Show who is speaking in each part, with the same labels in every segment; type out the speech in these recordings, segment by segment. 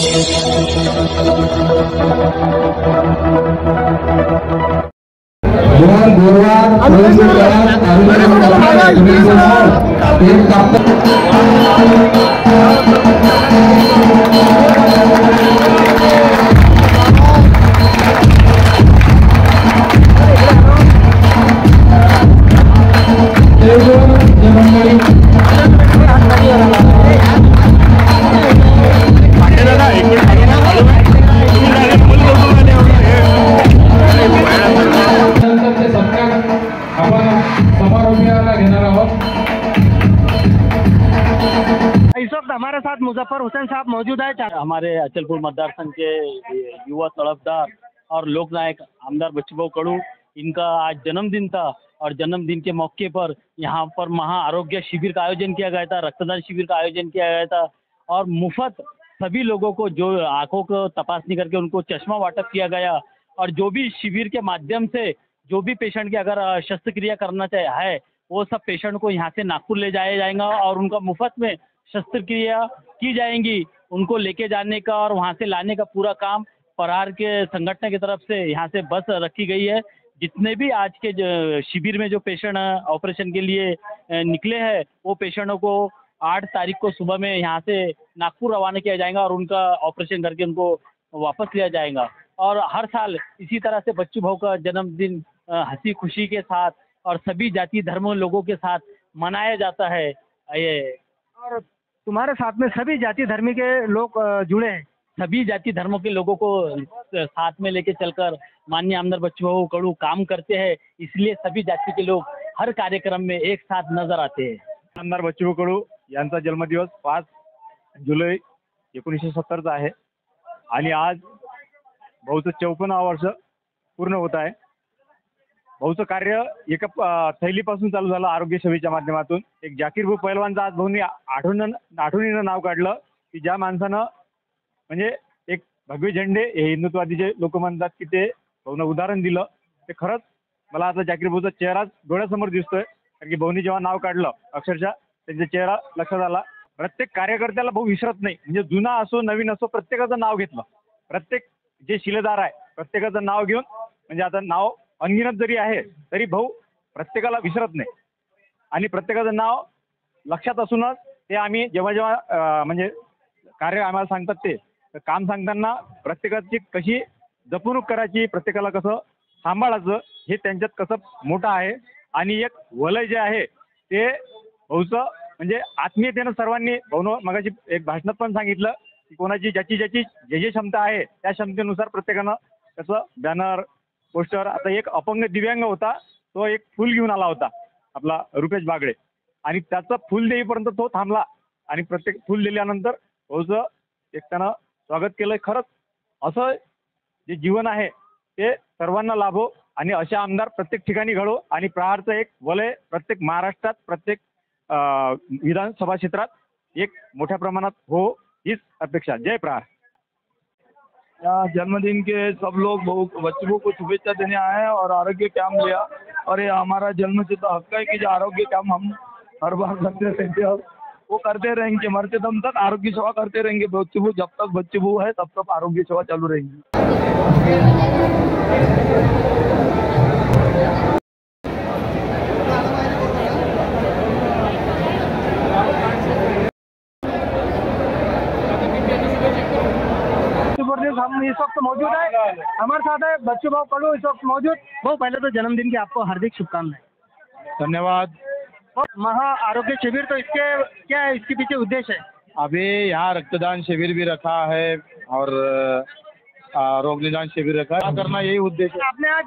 Speaker 1: इस वक्त हमारे साथ मुजफ्फर हुसैन साहब मौजूद है।
Speaker 2: हमारे अचलपुर मतदार संघ के युवा तड़पदार और लोकनायक आमदार बच्चूभाऊ कडू, इनका आज जन्मदिन था और जन्मदिन के मौके पर यहाँ पर महा आरोग्य शिविर का आयोजन किया गया था, रक्तदान शिविर का आयोजन किया गया था और मुफ्त सभी लोगों को जो आंखों को तपासनी करके उनको चश्मा वाटप किया गया। और जो भी शिविर के माध्यम से जो भी पेशेंट की अगर शस्त्रक्रिया करना है वो सब पेशेंट को यहाँ से नागपुर ले जाया जाएगा और उनका मुफ्त में शस्त्रक्रिया की जाएंगी। उनको लेके जाने का और वहाँ से लाने का पूरा काम प्रहार के संगठन की तरफ से यहाँ से बस रखी गई है। जितने भी आज के शिविर में जो पेशेंट ऑपरेशन के लिए निकले हैं वो पेशेंटों को 8 तारीख को सुबह में यहाँ से नागपुर रवाना किया जाएगा और उनका ऑपरेशन करके उनको वापस लिया जाएगा। और हर साल इसी तरह से बच्चूभाऊ का जन्मदिन हंसी खुशी के साथ और सभी जाति धर्मों लोगों के साथ मनाया जाता है। ये
Speaker 1: और तुम्हारे साथ में सभी जाति धर्मी के लोग जुड़े हैं।
Speaker 2: सभी जाति धर्मों के लोगों को साथ में लेके चलकर माननीय आमदार बच्चूभाऊ कडू काम करते हैं, इसलिए सभी जाति के लोग हर कार्यक्रम में एक साथ नजर आते हैं।
Speaker 3: आमदार बच्चूभाऊ कडू यांचा जन्मदिवस 5 जुलै 1970 आहे आणि आज भाऊचं 54 वर्ष पूर्ण होत आहे। भाऊचं कार्य एका थैलीपासून चालू झालं आरोग्य सेवेच्या माध्यमातून। एक जाकीर भाऊ पैलवानचं आज भाऊंनी आठवणीनं नाव काढलं की ज्या माणसानं म्हणजे एक भगवे झेंडे हे हिंदुत्ववादीचे लोक म्हणतात की ते भाऊनं उदाहरण दिलं। ते खरंच मला आता जाकीर भाऊचा चेहराच डोळ्यासमोर दिसतोय, कारण की भाऊनी जेव्हा नाव काढलं अक्षरशः त्यांचा चेहरा लक्षात आला। प्रत्येक कार्यकर्त्याला भाऊ विसरत नाही, म्हणजे जुना असो नवीन असो प्रत्येकाचं नाव घेतलं। प्रत्येक जे शिलेदार आहे प्रत्येकाचं नाव घेऊन, म्हणजे आता नाव अनगिनत जरी आहे तरी भाऊ प्रत्येकाला विसरत नाही आणि प्रत्येकाचं नाव लक्षात असूनच ते आम्ही जेव्हा म्हणजे कार्य आम्हाला सांगतात ते काम सांगताना प्रत्येकाची कशी जपणूक करायची, प्रत्येकाला कसं सांभाळायचं हे त्यांच्यात कसं मोठं आहे। आणि एक वलय जे आहे ते भाऊचं म्हणजे आत्मीयतेनं सर्वांनी भाऊनं मगाशी एक भाषणात पण सांगितलं की कोणाची ज्याची जे क्षमता आहे त्या क्षमतेनुसार प्रत्येकानं त्याचं बॅनर पोस्टर। आता एक अपंग दिव्यांग होता, तो एक फूल घेऊन आला होता आपला रुपेश बागडे, आणि त्याचं फूल देईपर्यंत तो थांबला आणि प्रत्येक फूल दिल्यानंतर भाऊचं एक त्यानं स्वागत केलं। खरंच असं जे जीवन आहे ते सर्वांना लाभो आणि असे आमदार प्रत्येक ठिकाणी घडो आणि प्रहारचं एक वलय प्रत्येक महाराष्ट्रात प्रत्येक विधानसभा क्षेत्रात एक मोठ्या प्रमाणात हो, हीच अपेक्षा। जय प्रहार।
Speaker 4: जन्मदिन के सब लोग बच्चों को शुभेच्छा देने आए हैं और आरोग्य कैंप लिया, और ये हमारा जन्मसिद्ध हक है कि जो आरोग्य कैंप हम हर बार करते रहते हैं वो करते रहेंगे, मरते दम तक आरोग्य सेवा करते रहेंगे। बच्चों जब तक बच्चों है तब तक आरोग्य सेवा चालू रहेगी।
Speaker 1: हम इस वक्त मौजूद है, हमारे साथ है बच्चूभाऊ कडू इस वक्त मौजूद। बहुत पहले तो जन्मदिन की आपको हार्दिक शुभकामनाएं।
Speaker 4: धन्यवाद।
Speaker 1: महा आरोग्य शिविर, तो इसके क्या है, इसके पीछे उद्देश्य है?
Speaker 4: अभी यहाँ रक्तदान शिविर भी रखा है और रोग निदान शिविर रखा है, करना यही उद्देश्य है।
Speaker 1: आपने आज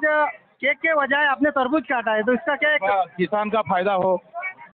Speaker 1: केक के बजाय आपने तरबूज काटा है, तो इसका क्या है?
Speaker 4: किसान का फायदा हो,